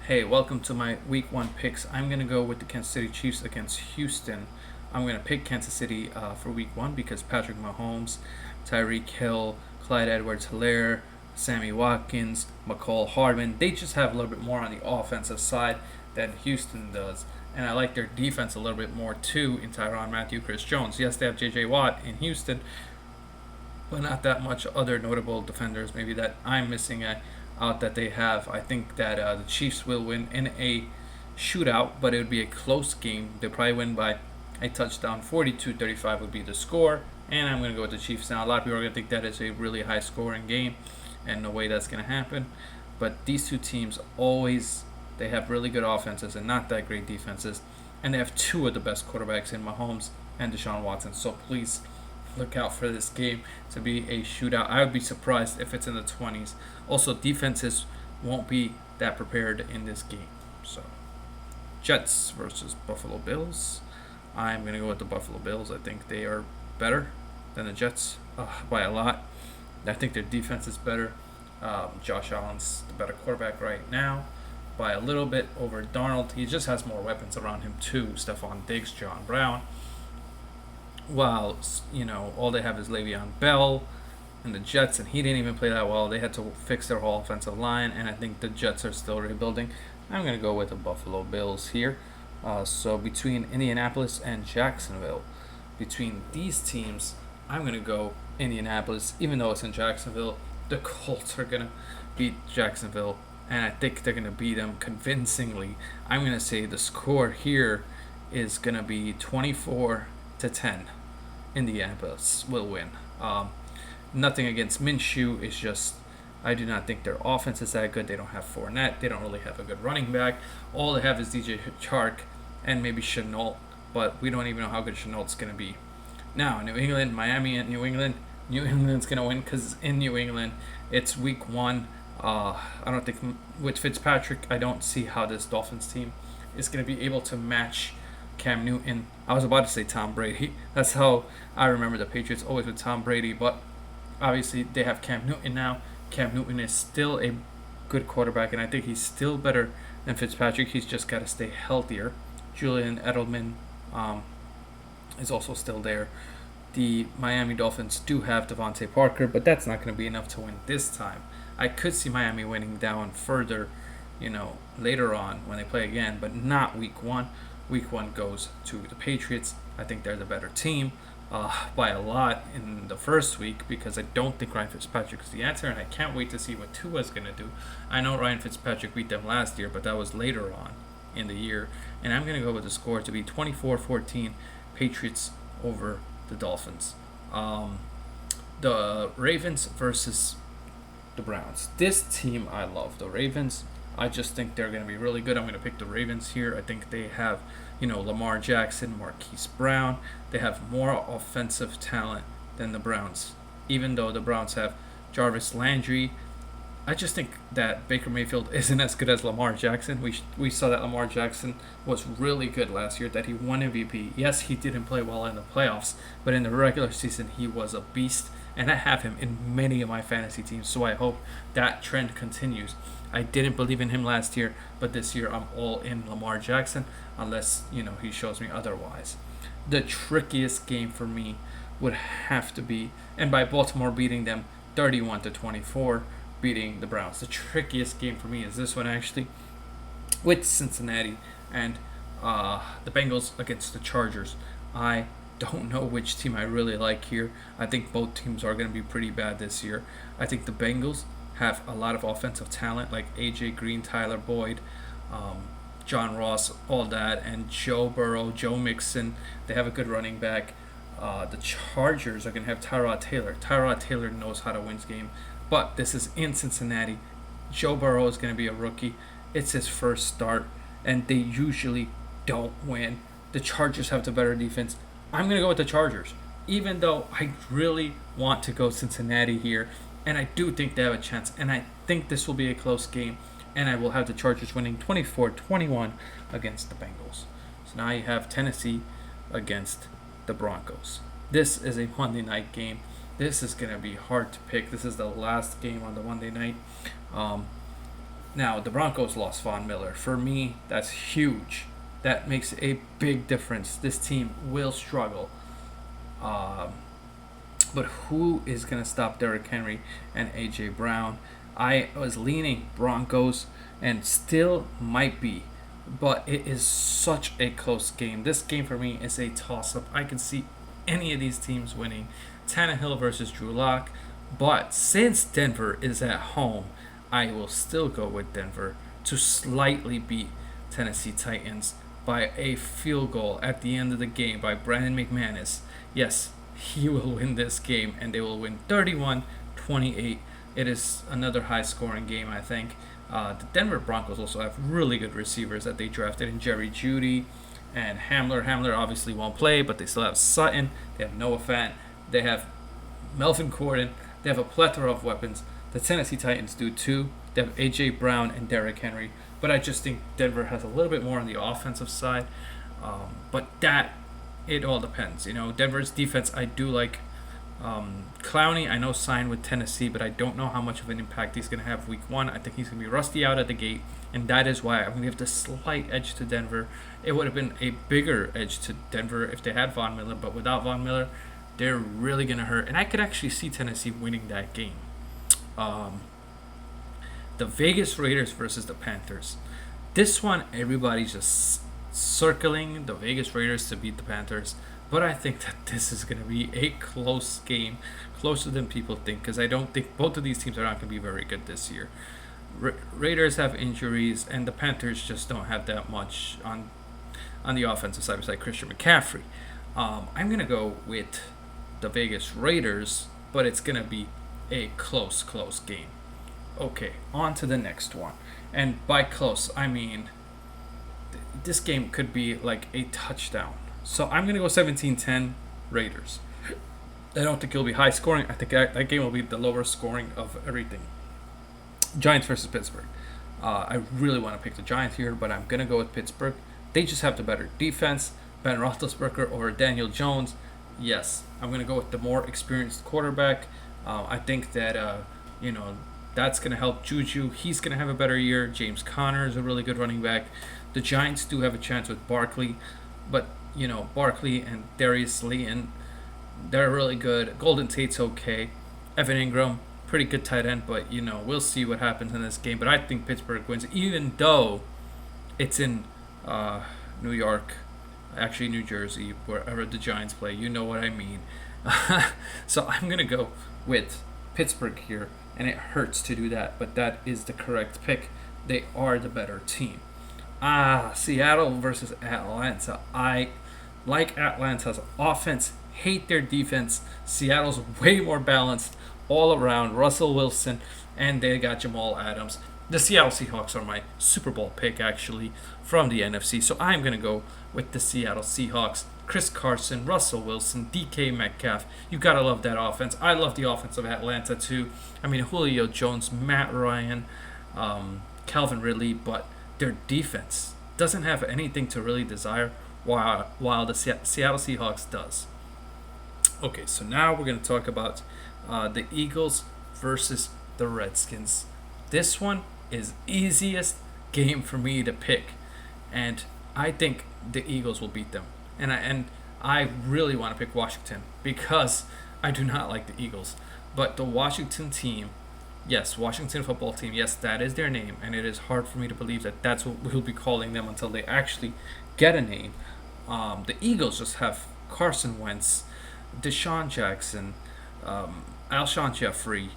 Hey, welcome to my week one picks. I'm going to go with the Kansas City Chiefs against Houston. I'm going to pick Kansas City for week one because Patrick Mahomes, Tyreek Hill, Clyde Edwards-Helaire, Sammy Watkins, McCall Hardman, they just have a little bit more on the offensive side than Houston does. And I like their defense a little bit more too in Tyrann Mathieu, Chris Jones. Yes, they have J.J. Watt in Houston, but not that much other notable defenders maybe that I'm missing out that they have. I think that the Chiefs will win in a shootout, but it would be a close game. They'll probably win by a touchdown. 42-35 would be the score, and I'm going to go with the Chiefs now. A lot of people are going to think that is a really high scoring game, and no way that's going to happen. But these two teams they have really good offenses and not that great defenses, and they have two of the best quarterbacks in Mahomes and Deshaun Watson. So please look out for this game to be a shootout. I would be surprised if it's in the 20s. Also, defenses won't be that prepared in this game. So, Jets versus Buffalo Bills. I'm going to go with the Buffalo Bills. I think they are better than the Jets by a lot. I think their defense is better. Josh Allen's the better quarterback right now by a little bit over Darnold. He just has more weapons around him too. Stephon Diggs, John Brown. While, all they have is Le'Veon Bell and the Jets, and he didn't even play that well. They had to fix their whole offensive line, and I think the Jets are still rebuilding. I'm going to go with the Buffalo Bills here. So between Indianapolis and Jacksonville, between these teams, I'm going to go Indianapolis. Even though it's in Jacksonville, the Colts are going to beat Jacksonville, and I think they're going to beat them convincingly. I'm going to say the score here is going to be 24-10. Indianapolis will win. Nothing against Minshew. It's just I do not think their offense is that good. They don't have Fournette. They don't really have a good running back. All they have is DJ Chark and maybe Shenault, but we don't even know how good Chenault's going to be. Now, New England, Miami and New England. New England's going to win because in New England, it's week one. I don't think with Fitzpatrick, I don't see how this Dolphins team is going to be able to match Cam Newton. I was about to say Tom Brady. That's how I remember the Patriots, always with Tom Brady. But obviously they have Cam Newton now. Cam Newton is still a good quarterback, and I think he's still better than Fitzpatrick. He's just got to stay healthier. Julian Edelman is also still there. The Miami Dolphins do have Devontae Parker, but that's not going to be enough to win this time. I could see Miami winning down further, later on when they play again, but not week one. Week one goes to the Patriots. I think they're the better team by a lot in the first week because I don't think Ryan Fitzpatrick is the answer, and I can't wait to see what Tua's going to do. I know Ryan Fitzpatrick beat them last year, but that was later on in the year, and I'm going to go with the score to be 24-14 Patriots over the Dolphins. The Ravens versus the Browns. This team I love. The Ravens, I just think they're going to be really good. I'm going to pick the Ravens here. I think they have, Lamar Jackson, Marquise Brown. They have more offensive talent than the Browns. Even though the Browns have Jarvis Landry, I just think that Baker Mayfield isn't as good as Lamar Jackson. We saw that Lamar Jackson was really good last year, that he won MVP. Yes, he didn't play well in the playoffs, but in the regular season, he was a beast. And I have him in many of my fantasy teams, so I hope that trend continues. I didn't believe in him last year, but this year I'm all in Lamar Jackson unless, he shows me otherwise. The trickiest game for me would have to be, and by Baltimore beating them 31-24, beating the Browns. The trickiest game for me is this one actually, with Cincinnati and the Bengals against the Chargers. I don't know which team I really like here. I think both teams are going to be pretty bad this year. I think the Bengals have a lot of offensive talent like AJ Green, Tyler Boyd, John Ross, all that, and Joe Burrow, Joe Mixon. They have a good running back. The Chargers are going to have Tyrod Taylor. Tyrod Taylor knows how to win this game, but this is in Cincinnati. Joe Burrow is going to be a rookie. It's his first start, and they usually don't win. The Chargers have the better defense. I'm going to go with the Chargers, even though I really want to go Cincinnati here, and I do think they have a chance, and I think this will be a close game, and I will have the Chargers winning 24-21 against the Bengals. So now you have Tennessee against the Broncos. This is a Monday night game. This is going to be hard to pick. This is the last game on the Monday night. Now, the Broncos lost Von Miller. For me, that's huge. That makes a big difference. This team will struggle. Um, but who is going to stop Derrick Henry and A.J. Brown? I was leaning Broncos and still might be. But it is such a close game. This game for me is a toss up. I can see any of these teams winning. Tannehill versus Drew Lock. But since Denver is at home, I will still go with Denver to slightly beat Tennessee Titans by a field goal at the end of the game by Brandon McManus. Yes, he will win this game and they will win 31-28. It is another high scoring game, I think. The Denver Broncos also have really good receivers that they drafted in Jerry Jeudy and Hamler. Hamler obviously won't play, but they still have Sutton. They have Noah Fant. They have Melvin Gordon. They have a plethora of weapons. The Tennessee Titans do too. They have A.J. Brown and Derrick Henry. But I just think Denver has a little bit more on the offensive side. It all depends. Denver's defense, I do like. Clowney, I know, signed with Tennessee, but I don't know how much of an impact he's going to have week one. I think he's going to be rusty out at the gate, and that is why I'm going to give the slight edge to Denver. It would have been a bigger edge to Denver if they had Von Miller, but without Von Miller, they're really going to hurt. And I could actually see Tennessee winning that game. The Vegas Raiders versus the Panthers. This one, everybody's just circling the Vegas Raiders to beat the Panthers. But I think that this is going to be a close game, closer than people think, because I don't think both of these teams are not going to be very good this year. Raiders have injuries, and the Panthers just don't have that much on the offensive side besides Christian McCaffrey. I'm going to go with the Vegas Raiders, but it's going to be a close game. Okay, on to the next one. And by close, I mean this game could be like a touchdown. So I'm going to go 17-10 Raiders. I don't think it'll be high scoring. I think that game will be the lower scoring of everything. Giants versus Pittsburgh. I really want to pick the Giants here, but I'm going to go with Pittsburgh. They just have the better defense. Ben Roethlisberger over Daniel Jones. Yes, I'm going to go with the more experienced quarterback. I think that, that's going to help Juju. He's going to have a better year. James Conner is a really good running back. The Giants do have a chance with Barkley, but Barkley and Darius Slayton, they're really good. Golden Tate's okay. Evan Ingram, pretty good tight end, but we'll see what happens in this game. But I think Pittsburgh wins, even though it's in New York, actually New Jersey, wherever the Giants play. You know what I mean. So I'm gonna go with Pittsburgh here, and it hurts to do that, but that is the correct pick. They are the better team. Seattle versus Atlanta. I like Atlanta's offense, hate their defense. Seattle's way more balanced all around. Russell Wilson, and they got Jamal Adams. The Seattle Seahawks are my Super Bowl pick, actually, from the NFC. So I'm going to go with the Seattle Seahawks. Chris Carson, Russell Wilson, DK Metcalf. You got to love that offense. I love the offense of Atlanta, too. I mean, Julio Jones, Matt Ryan, Calvin Ridley, but their defense doesn't have anything to really desire, while the Seattle Seahawks does. Okay, so now we're going to talk about the Eagles versus the Redskins. This one is easiest game for me to pick, and I think the Eagles will beat them. And I really want to pick Washington because I do not like the Eagles. But the Washington team, yes, Washington football team, yes, that is their name, and it is hard for me to believe that that's what we'll be calling them until they actually get a name. The Eagles just have Carson Wentz, Deshaun Jackson, Alshon Jeffrey.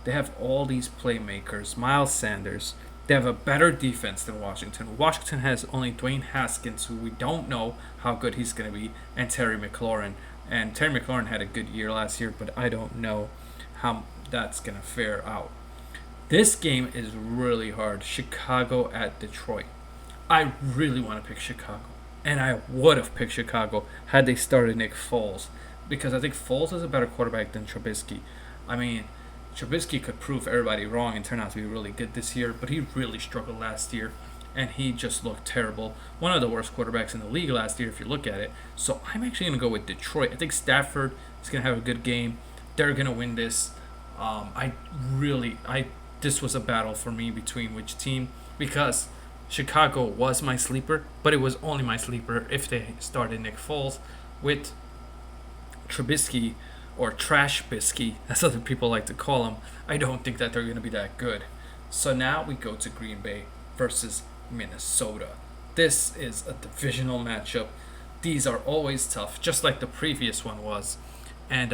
They have all these playmakers. Miles Sanders. They have a better defense than Washington. Washington has only Dwayne Haskins, who we don't know how good he's going to be, and Terry McLaurin. And Terry McLaurin had a good year last year, but I don't know how that's going to fare out. This game is really hard. Chicago at Detroit. I really want to pick Chicago. And I would have picked Chicago had they started Nick Foles, because I think Foles is a better quarterback than Trubisky. I mean, Trubisky could prove everybody wrong and turn out to be really good this year, but he really struggled last year, and he just looked terrible. One of the worst quarterbacks in the league last year, if you look at it. So I'm actually going to go with Detroit. I think Stafford is going to have a good game. They're going to win this. I this was a battle for me between which team, because Chicago was my sleeper, but it was only my sleeper if they started Nick Foles. With Trubisky, or Trash Bisky, as other people like to call him, I don't think that they're going to be that good. So now we go to Green Bay versus Minnesota. This is a divisional matchup. These are always tough, just like the previous one was. And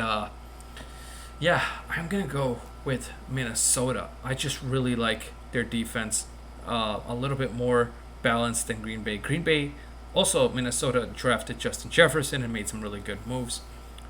yeah, I'm going to go with Minnesota. I just really like their defense, a little bit more balanced than Green Bay. Green Bay, also Minnesota drafted Justin Jefferson and made some really good moves,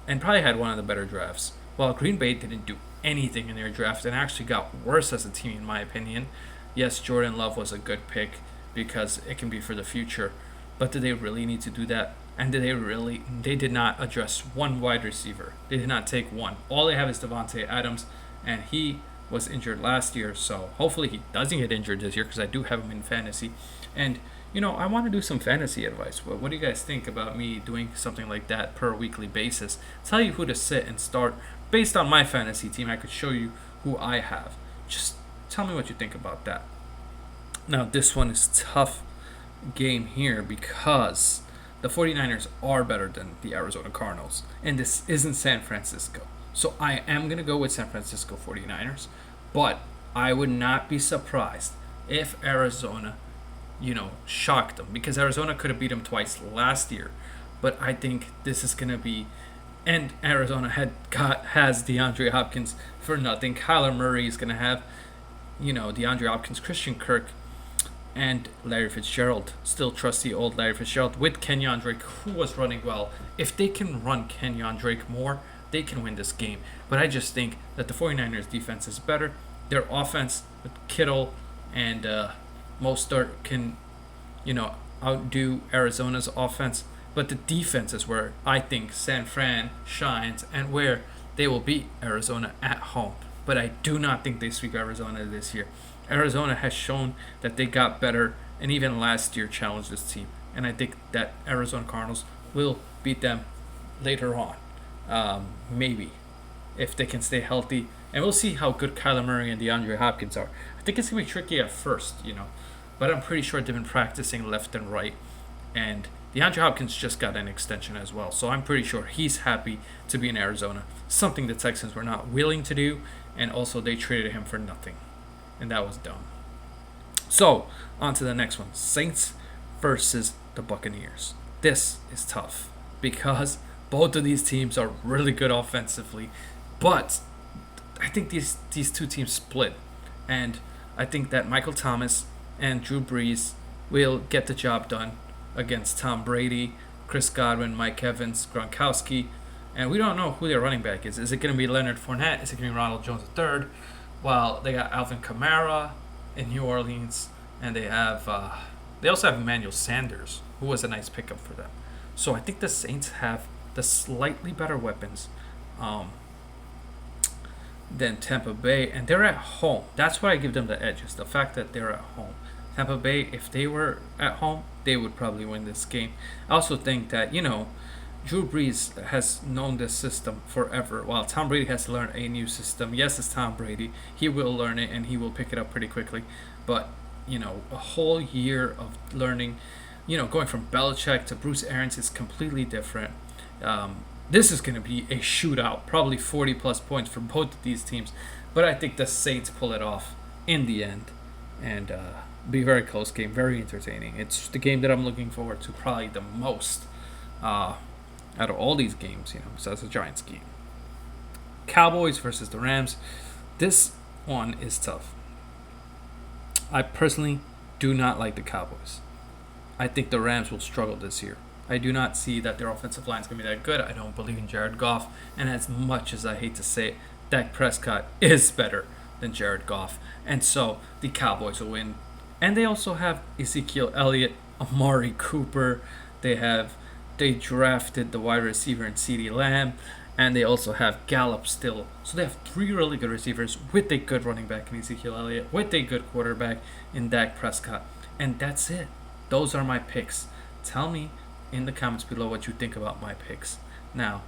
and probably had one of the better drafts. While Green Bay didn't do anything in their draft and actually got worse as a team, in my opinion. Yes, Jordan Love was a good pick because it can be for the future, but did they really need to do that? And they did not address one wide receiver. They did not take one. All they have is Devontae Adams, and he was injured last year, so hopefully he doesn't get injured this year because I do have him in fantasy. And I want to do some fantasy advice. But what do you guys think about me doing something like that per weekly basis? Tell you who to sit and start based on my fantasy team. I could show you who I have. Just tell me what you think about that. Now, this one is tough game here because the 49ers are better than the Arizona Cardinals, and this isn't San Francisco. So I am going to go with San Francisco 49ers, but I would not be surprised if Arizona shocked them, because Arizona could have beat them twice last year. But I think this is going to be, and Arizona has DeAndre Hopkins for nothing. Kyler Murray is going to have, DeAndre Hopkins, Christian Kirk, and Larry Fitzgerald. Still trusty old Larry Fitzgerald with Kenyon Drake, who was running well. If they can run Kenyon Drake more, they can win this game. But I just think that the 49ers defense is better. Their offense with Kittle and Mostert can, outdo Arizona's offense. But the defense is where I think San Fran shines and where they will beat Arizona at home. But I do not think they sweep Arizona this year. Arizona has shown that they got better, and even last year challenged this team. And I think that Arizona Cardinals will beat them later on. Maybe, if they can stay healthy. And we'll see how good Kyler Murray and DeAndre Hopkins are. I think it's going to be tricky at first, but I'm pretty sure they've been practicing left and right. And DeAndre Hopkins just got an extension as well, so I'm pretty sure he's happy to be in Arizona, something the Texans were not willing to do, and also they traded him for nothing, and that was dumb. So, on to the next one, Saints versus the Buccaneers. This is tough because both of these teams are really good offensively, but I think these two teams split, and I think that Michael Thomas and Drew Brees will get the job done against Tom Brady, Chris Godwin, Mike Evans, Gronkowski, and we don't know who their running back is. Is it going to be Leonard Fournette? Is it going to be Ronald Jones III? Well, they got Alvin Kamara in New Orleans, and they also have Emmanuel Sanders, who was a nice pickup for them. So I think the Saints have the slightly better weapons than Tampa Bay, and they're at home. That's why I give them the edge, is the fact that they're at home. Tampa Bay, if they were at home, they would probably win this game. I also think that, Drew Brees has known this system forever, while Tom Brady has to learn a new system. Yes, it's Tom Brady. He will learn it, and he will pick it up pretty quickly. But, a whole year of learning, going from Belichick to Bruce Arians is completely different. This is going to be a shootout, probably 40-plus points for both of these teams. But I think the Saints pull it off in the end. And be a very close game, very entertaining. It's the game that I'm looking forward to probably the most out of all these games, besides the Giants game. Cowboys versus the Rams. This one is tough. I personally do not like the Cowboys. I think the Rams will struggle this year. I do not see that their offensive line is going to be that good. I don't believe in Jared Goff. And as much as I hate to say it, Dak Prescott is better than Jared Goff. And so the Cowboys will win. And they also have Ezekiel Elliott, Amari Cooper. They drafted the wide receiver in CeeDee Lamb. And they also have Gallup still. So they have three really good receivers with a good running back in Ezekiel Elliott, with a good quarterback in Dak Prescott. And that's it. Those are my picks. Tell me in the comments below what you think about my picks. Now,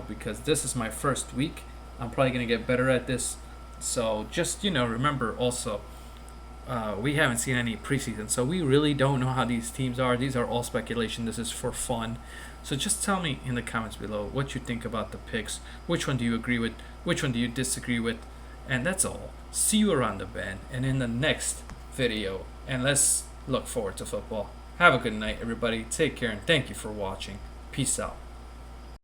because this is my first week, I'm probably going to get better at this So just remember also, we haven't seen any preseason, so we really don't know how these teams are. These are all speculation. This is for fun. So just tell me in the comments below what you think about the picks. Which one do you agree with? Which one do you disagree with? And that's all. See you around the bend and in the next video. And let's look forward to football. Have a good night, everybody. Take care and thank you for watching. Peace out.